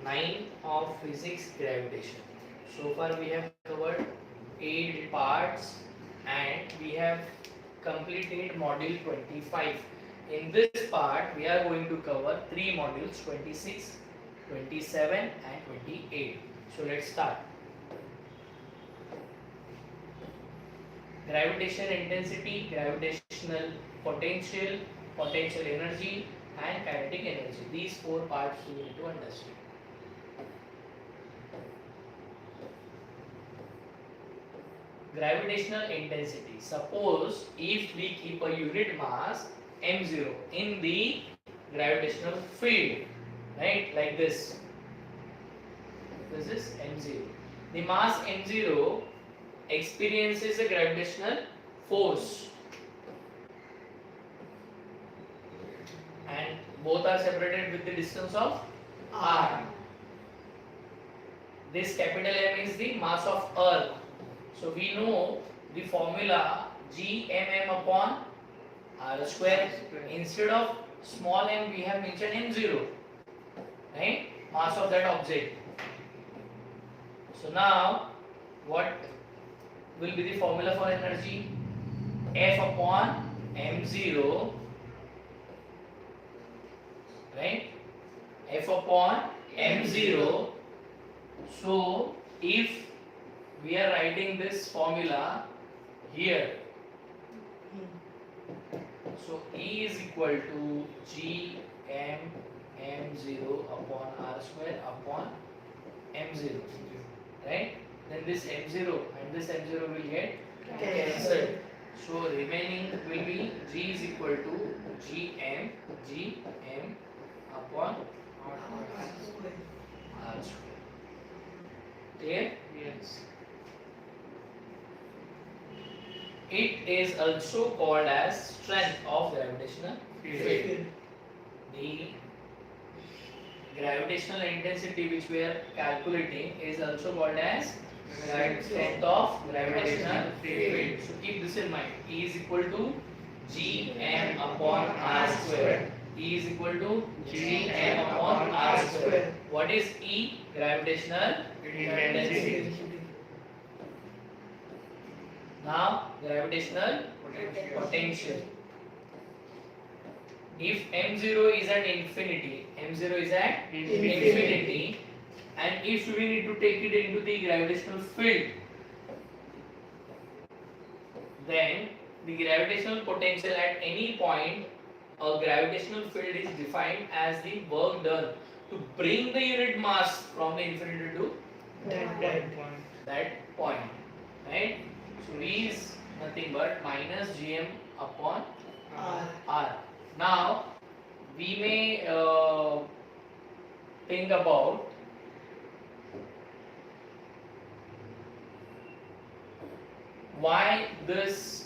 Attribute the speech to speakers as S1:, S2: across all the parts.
S1: 9 of physics gravitation. So far we have covered 8 parts and we have completed module 25. In this part we are going to cover 3 modules, 26, 27 and 28. So let's start. Gravitation intensity, gravitational potential, potential energy and kinetic energy. These 4 parts you need to understand. Gravitational intensity. Suppose if we keep a unit mass m0 in the gravitational field, right, like this. This is m0. The mass m0 experiences a gravitational force and both are separated with the distance of r. This capital M is the mass of Earth. So we know the formula Gmm upon r square. Instead of small m we have mentioned m0, right? Mass of that object. So now what will be the formula for energy? F upon m0, right? F upon m0. So if we are writing this formula here, so E is equal to G m m0 upon r square upon m0, right? Then this m0 and this m0 will get cancelled. So remaining will be G is equal to Gm upon r square. Clear? Yes. It is also called as strength of gravitational field. The gravitational intensity which we are calculating is also called as strength of gravitational field. So keep this in mind. E is equal to Gm upon r square. E is equal to Gm upon r square. What is E? Gravitational intensity. Now gravitational potential. If m0 is at infinity, m0 is at infinity, and if we need to take it into the gravitational field, then the gravitational potential at any point, a gravitational field is defined as the work done to bring the unit mass from the infinity to that point, right? So V is nothing but minus Gm upon R. Now we may think about why this,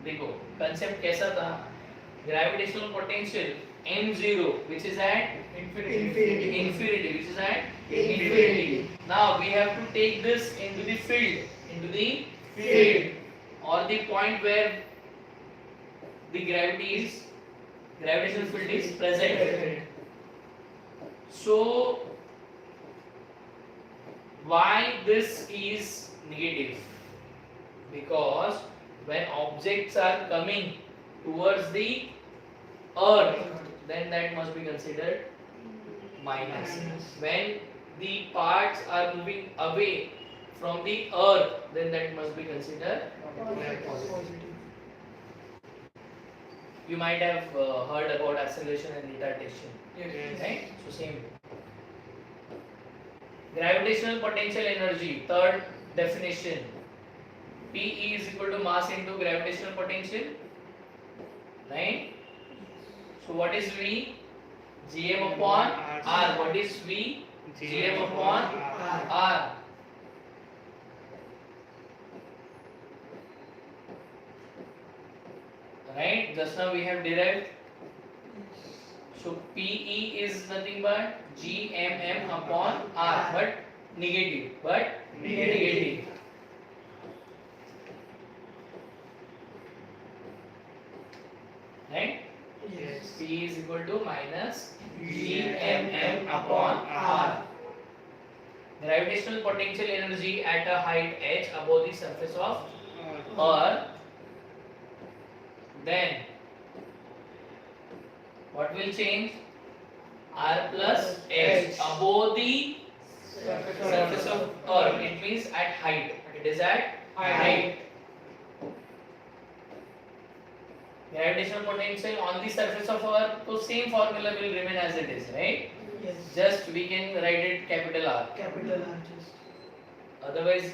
S1: देखो concept कैसा था? Gravitational potential m0 which is at infinity which is at infinity. Now we have to take this into the field or the point where the gravitational field is present. So why this is negative? Because when objects are coming towards the earth, then that must be considered minus. When the parts are moving away from the earth, then that must be considered positive. You might have heard about acceleration and retardation. Yes. Right? So same. Gravitational potential energy, third definition. PE is equal to mass into gravitational potential. Right? So what is V? Gm upon R. What is V? Gm upon R. Right? Just now we have derived. So PE is nothing but Gmm upon R, but negative. Right? Yes. P is equal to minus Gmm upon R. gravitational potential energy at a height h above the surface of Earth, then what will change? R plus H above the surface of Earth. It means at height. It is at height. Gravitational potential on the surface of Earth, so same formula will remain as it is, right?
S2: Yes.
S1: Just we can write it capital R.
S2: Capital R just.
S1: Otherwise,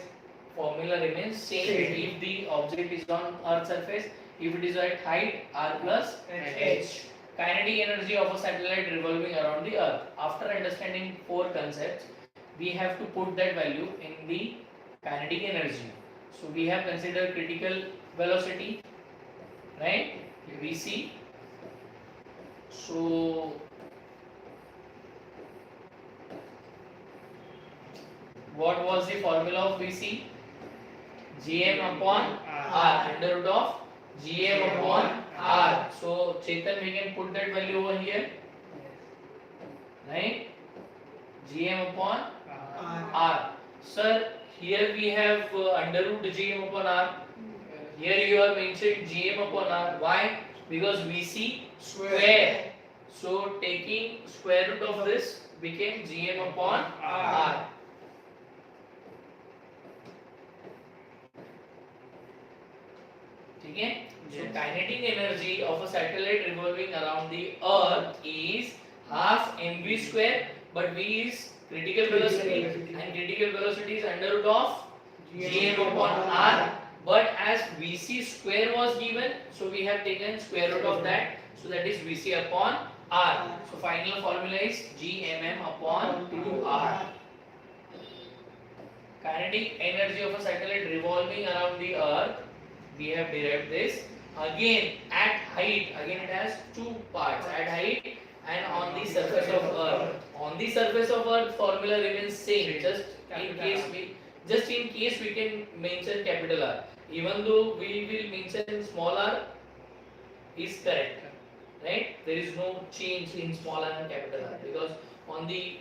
S1: formula remains same. If the object is on Earth's surface, if it is at height, R plus H. Kinetic energy of a satellite revolving around the Earth. After understanding four concepts, we have to put that value in the kinetic energy. So we have considered critical velocity, right? Vc. So what was the formula of Vc? Gm upon R, under root of Gm upon R. So Chetan, we can put that value over here, right? Gm upon R. Sir, here we have under root Gm upon R. Here you have mentioned Gm upon R. Why? Because Vc square. So taking square root of this became Gm upon R. Okay? So kinetic energy of a satellite revolving around the Earth is half mv square, but v is critical velocity, and critical velocity is under root of Gm upon R. But as Vc square was given, so we have taken square root of that, so that is Vc upon R. So final formula is Gmm upon 2R. Kinetic energy of a satellite revolving around the Earth, we have derived this. Again at height, again it has two parts, at height and on the surface of Earth. On the surface of Earth, formula remains same. Just in case we can mention capital R. Even though we will mention small r is correct, right? There is no change in small r and capital R, because on the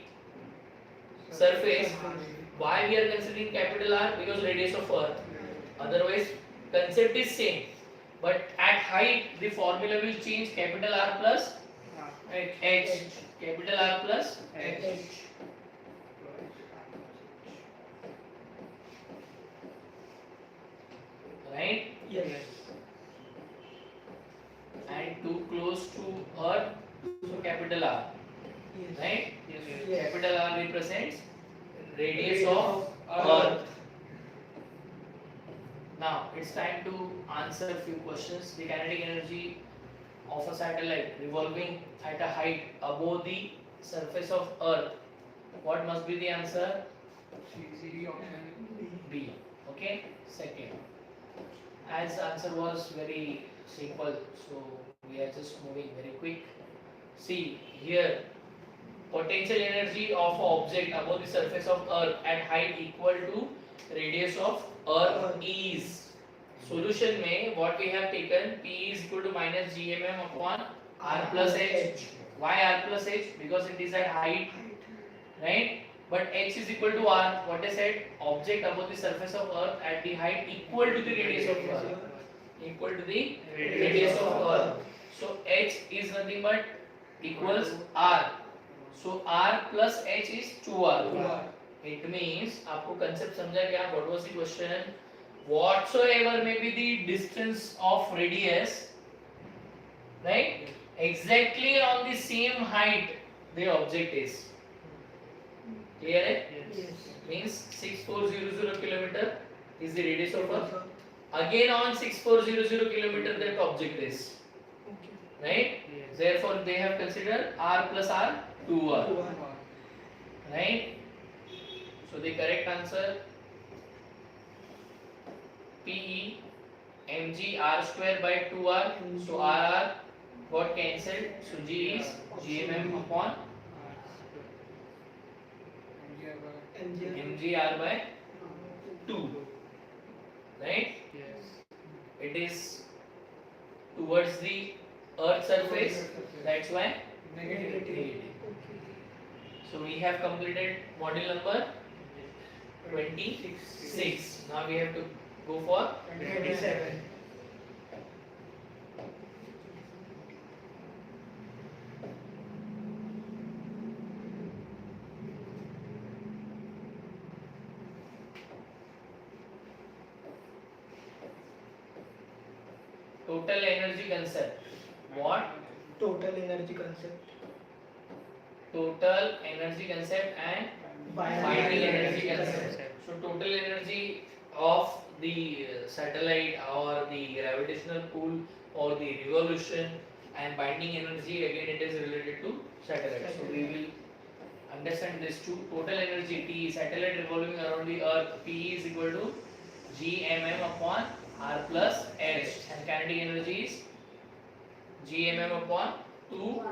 S1: surface, why we are considering capital R? Because radius of Earth. Otherwise, concept is same. But at height, the formula will change, capital R plus H. Capital R plus H. Right?
S2: Yes.
S1: And too close to Earth, so capital R.
S2: Yes.
S1: Right?
S2: Yes.
S1: Capital R represents radius of Earth. Now it's time to answer a few questions. The kinetic energy of a satellite revolving at a height above the surface of Earth. What must be the answer? B. Okay. Second. As the answer was very simple, so we are just moving very quick. See here, potential energy of an object above the surface of Earth at height equal to radius of Earth is. Solution में what we have taken, P is equal to minus Gmm upon R plus H. Why R plus H? Because it is at height, right? But H is equal to R. What I said, object above the surface of Earth at the height equal to the radius of Earth. Equal to the radius of Earth. So H is nothing but equals R. So R plus H is 2R. It means आपको concept समझा क्या? What was the question? Whatsoever may be the distance of radius, right? Exactly on the same height the object is. Clear it?
S2: Yes.
S1: Means 6400 kilometer is the radius of Earth. Again on 6400 kilometer that object is. Right? Therefore they have considered R plus R 2R. Right? So the correct answer PE mg R square by 2R. So RR got cancelled. So G is Gmm upon mgr by 2. Right? It is towards the Earth surface. That's why negative. So we have completed module number 26. Now we have to go for
S2: 27.
S1: total energy concept. What?
S2: Total energy concept.
S1: Total energy concept and binding energy concept. So total energy of the satellite or the gravitational pull or the revolution, and binding energy again it is related to satellite. So we will understand this two. Total energy T, satellite revolving around the earth, P is equal to gmm upon r plus h, and kinetic energy is gmm upon 2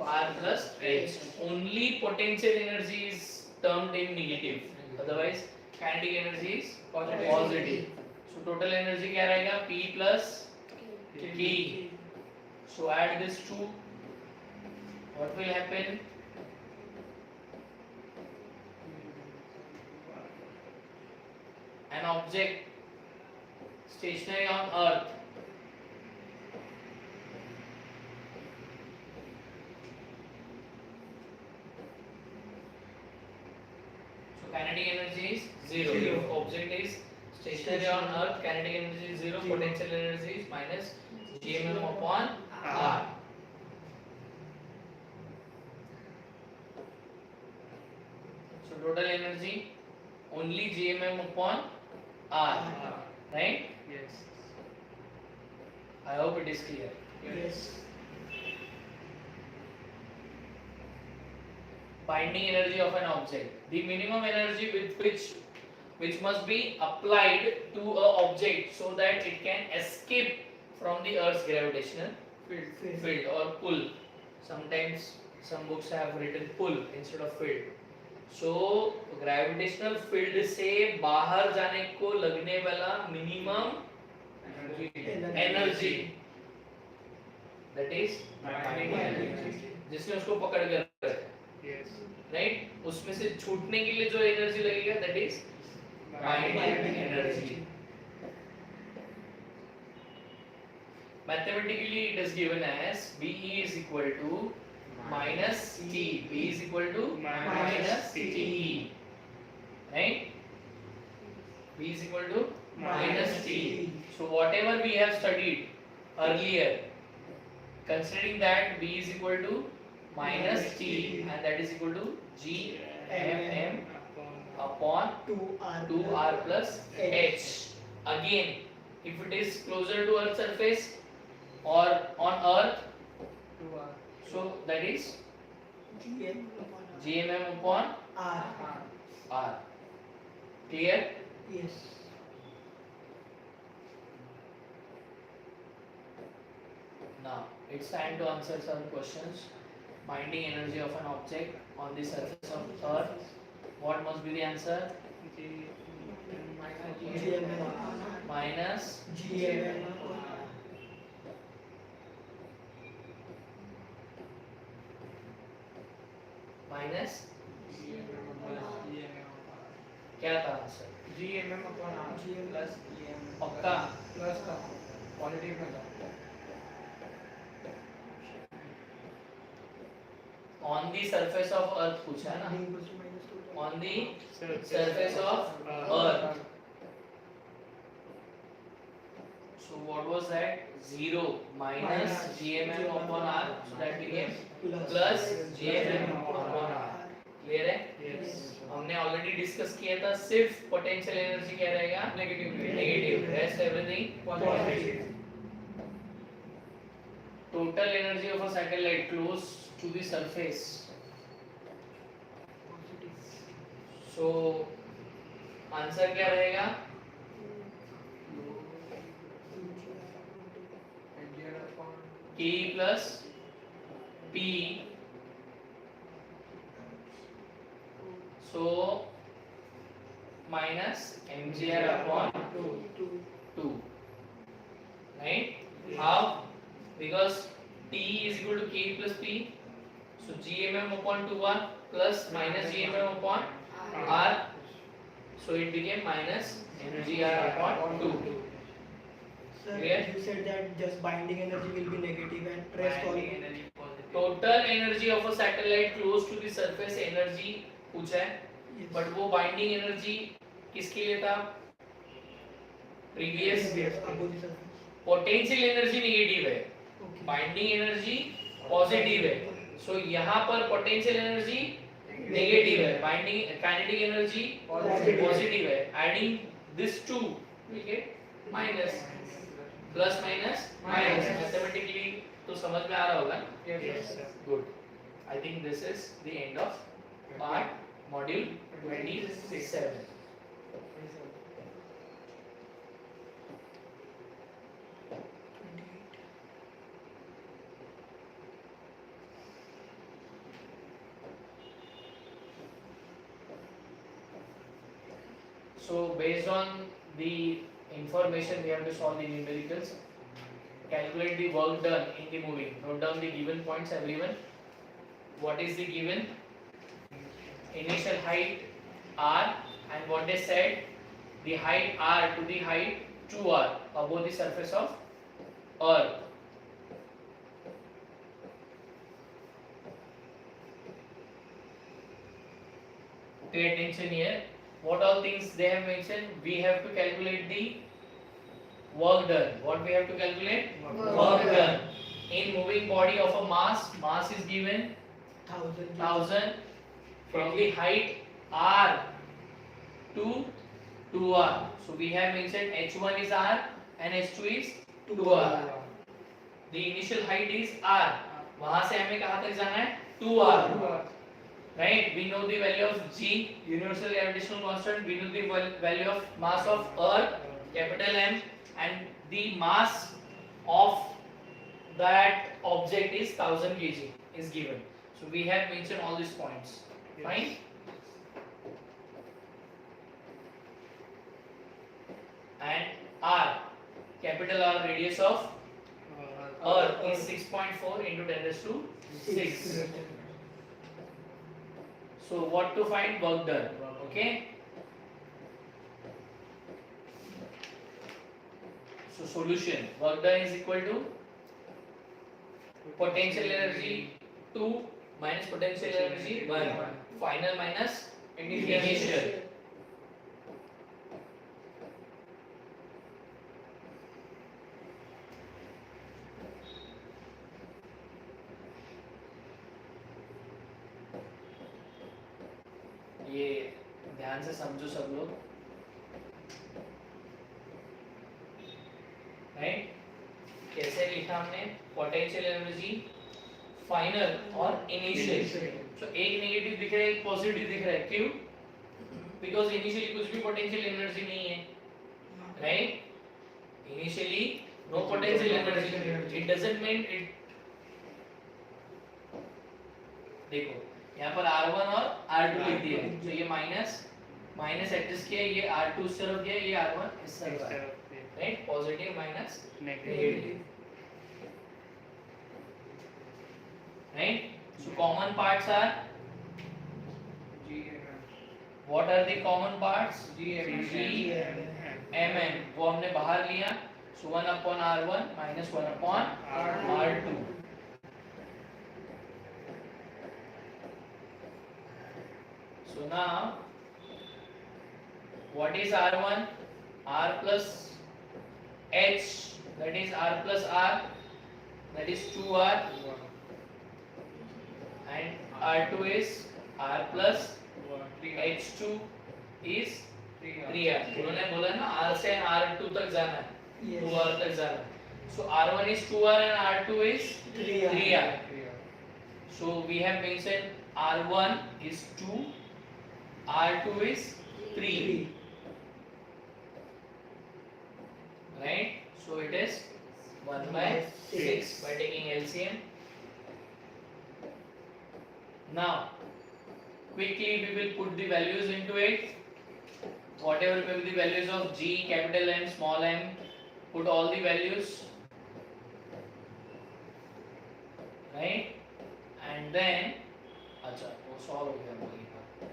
S1: r plus h. Only potential energy is termed in negative, otherwise kinetic energy is positive. So total energy क्या रहेगा? P plus K. So add this two. What will happen? An object stationary on earth kinetic energy is 0. If object is stationary on earth, kinetic energy is 0, potential energy is minus gmm upon r. So total energy only gmm upon r, right?
S3: Yes.
S1: I hope it is clear.
S2: Yes.
S1: Binding energy of an object, the minimum energy with which must be applied to a object so that it can escape from the earth's gravitational field or pull. Sometimes some books have written pull instead of field. So gravitational field से बाहर जाने को लगने वाला minimum energy, that is binding energy, जिसने उसको पकड़ कर रखा है,
S3: Yes.
S1: right? उसमें से छूटने के लिए जो एनर्जी लगेगा, that is binding energy. Mathematically it is given as BE is equal to minus T. B is equal to minus TE, right? B is equal to minus T. So whatever we have studied earlier, considering that B is equal to minus T, and that is equal to gmm upon 2r plus h. Again, if it is closer to earth surface or on earth, so that is gmm upon r. Clear?
S2: Yes.
S1: Now it's time to answer some questions. Binding energy of an object on the surface of earth. What must be the answer? Minus minus क्या था answer?
S3: GMM upon R plus
S1: पक्का?
S3: plus का positive में था.
S1: On the surface of earth पूछा है ना? On the surface of earth. So what was that? 0 minus gmm upon r, so that became plus gmm upon r. Clear है?
S3: Yes.
S1: हमने already discuss किया था, सिर्फ पोटेंशियल एनर्जी क्या रहेगा? Negative. Rest everything positive. Total energy of a satellite close to the surface. So answer क्या रहेगा? K plus P. So minus mgr upon 2. Right? How? Because T is equal to K plus P. So gmm upon 2r plus minus gmm upon r. So it became minus mgr upon 2.
S2: Sir,
S1: Clear?
S2: you said that just binding energy will be negative and rest all.
S3: Binding energy positive.
S1: Total energy of a satellite close to the surface energy पूछा है,
S2: Yes.
S1: but वो binding energy किसके लिए था? Previous
S2: Above the surface.
S1: potential energy negative है,
S2: Okay.
S1: binding energy positive है. So यहाँ पर potential energy negative है, binding kinetic energy positive है. Adding this two, we get minus. Plus minus minus. Mathematically तो समझ में आ रहा होगा.
S3: Yes, sir.
S1: Good. I think this is the end of part module 27. So based on the information we have to solve the numericals. Calculate the work done in the moving. Note down the given points everyone. What is the given? Initial height r, and what they said, the height r to the height 2r above the surface of earth. Pay attention here. What all things they have mentioned? We have to calculate the work done. What we have to calculate? Work done. In moving body of a mass is given 1000 from the height r to 2r. So we have mentioned h1 is r and h2 is 2r. The initial height is r. वहां से हमें कहां तक जाना है? 2r. Right? We know the value of g, universal gravitational constant. We know the value of mass of earth, capital M, and the mass of that object is 1000 kg is given. So we have mentioned all these points. Fine. And r, capital R, radius of earth is 6.4 into 10 raised to 6. So what to find? Work done. Okay. So solution, work done is equal to potential energy 2 minus potential energy 1. Final minus initial. ये ध्यान से समझो सब लोग. Right? कैसे लिखा हमने? Potential energy final और इनिशियल. तो एक नेगेटिव दिख रहा है, एक पॉजिटिव दिख रहा है. क्यों? बिकॉज इनिशियली कुछ भी पोटेंशियल एनर्जी नहीं है. Right? Initially no potential energy. It doesn't mean it. देखो यहाँ पर R1 और R2 लिख दिया है. तो ये माइनस एडजस्ट किया, ये R2 इस तरफ गया, ये R1 इस तरफ आया. Right? Positive minus negative. Right? So common parts are. What are the common parts? G, M, N. वो हमने बाहर लिया. So 1 upon R1 minus 1 upon R2. So now, what is R1? R plus H, that is R plus R, that is 2R. And R2 is R plus H2 is 3R. उन्होंने बोला ना R से R2 तक जाना है, 2R तक जाना है. So R1 is 2R and R2 is 3R. So we have mentioned R1 is 2, R2 is 3. Right? So it is 1 by 6 by taking LCM. Now, quickly we will put the values into it. Whatever may be the values of G, capital M, small m, put all the values. Right? And then, अच्छा, वो solve हो गया हमारी बात.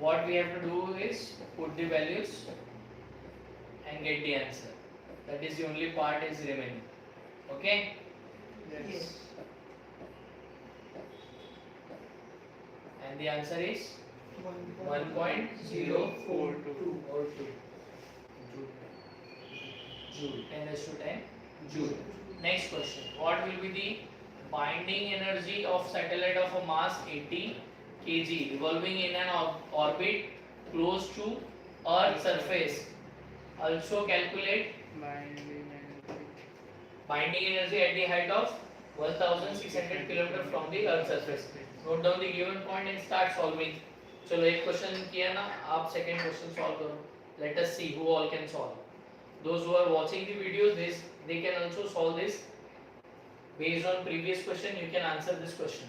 S1: what we have to do is put the values and get the answer. That is the only part is remaining. Okay?
S2: Yes.
S1: And the answer is
S2: 1.042.
S1: 1.042 or 2 joule, 10 raised to 10 joule. Next question. What will be the binding energy of satellite of a mass 80 kg revolving in an orbit close to Earth's surface? Also calculate binding energy at the height of 1600 km from the Earth's surface. Note down the given point and start solving. चलो एक question किया ना, आप second question solve करो. Let us see who all can solve. Those who are watching the videos, they can also solve this. Based on previous question, you can answer this question.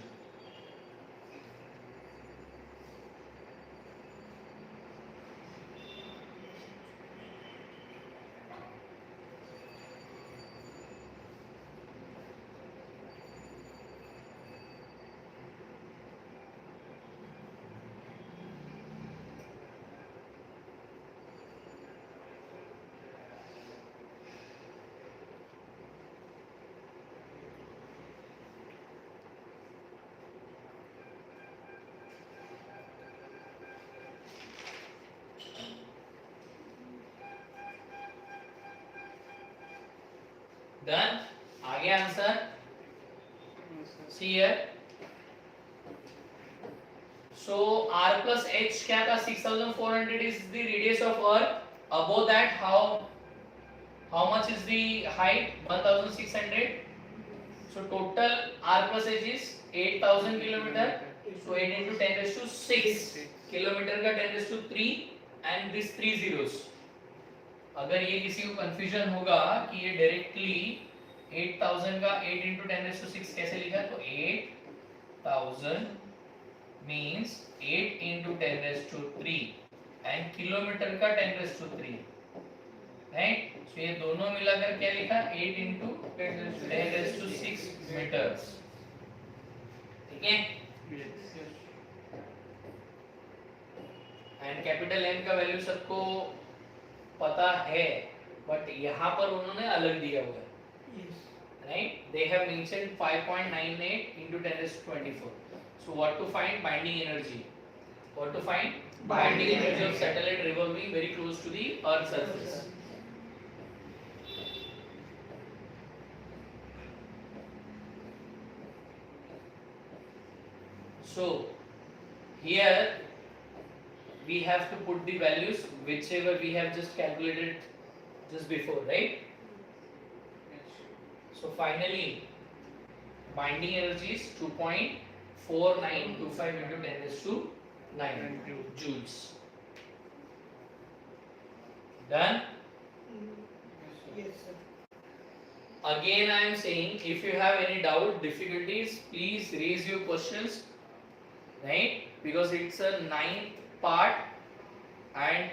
S1: Done. आगे answer. See here. So r plus h क्या था? 6400 is the radius of Earth. Above that, how much is the height? 1600. So total r plus h is 8000 kilometer. So 8 into 10 raised to 6 kilometer का 10 raised to 3 and this 3 zeros. अगर ये किसी को confusion होगा कि ये डायरेक्टली 8000 का 8 into 10 raised to 6 कैसे लिखा, तो 8000 means 8 into 10 raised to 3 and kilometre का 10 raised to 3, राइट? सो ये दोनों मिलाकर क्या लिखा, 8 into 10 raised to 6 meters. ठीक है? एंड कैपिटल M का वैल्यू सबको पता है, बट यहाँ पर उन्होंने अलग दिया हुआ है, right? They have mentioned 5.98 into 10 raised to 24. So what to find? Binding energy. What to find? Binding energy of satellite revolving very close to the Earth's surface. So here we have to put the values whichever we have just calculated just before, right? So finally binding energy is 2.4925 into 10 raised to 9 joules. Done?
S2: Yes, sir.
S1: Again I am saying, if you have any doubt, difficulties, please raise your questions, right? Because it's a 9th part and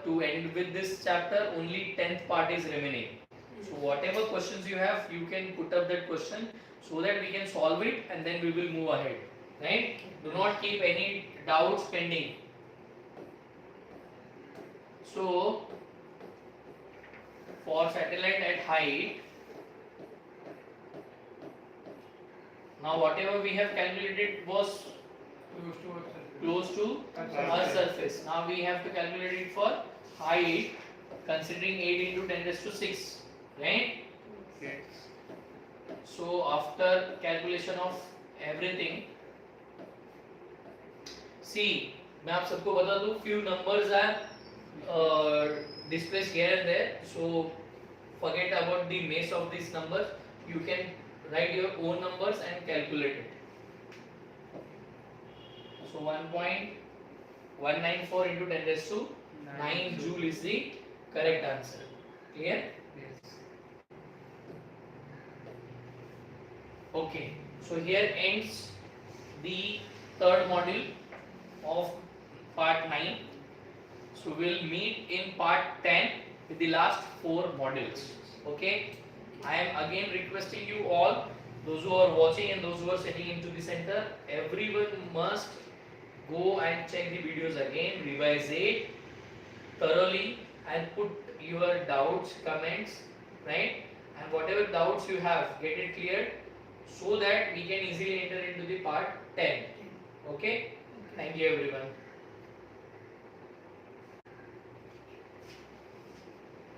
S1: to end with this chapter only 10th part is remaining. So whatever questions you have, you can put up that question so that we can solve it and then we will move ahead, right? Do not keep any doubts pending. So for satellite at height, now whatever we have calculated was close to Earth's surface. Now we have to calculate it for height, considering 8 into 10 raised to 6, right?
S3: Yes.
S1: So after calculation of everything, see, मैं आप सबको बता दूं, few numbers are displaced here and there. So forget about the mass of these numbers. You can write your own numbers and calculate it. So 1.194 into 10 raised to 9 joule is the correct answer. Clear?
S3: Yes.
S1: Okay. So here ends the third module of part 9. So we'll meet in part 10 with the last 4 modules. Okay. I am again requesting you all, those who are watching and those who are sitting into the center, everyone must go and check the videos again, revise it thoroughly and put your doubts, comments, right? And whatever doubts you have, get it cleared so that we can easily enter into the part 10. Okay? Thank you everyone.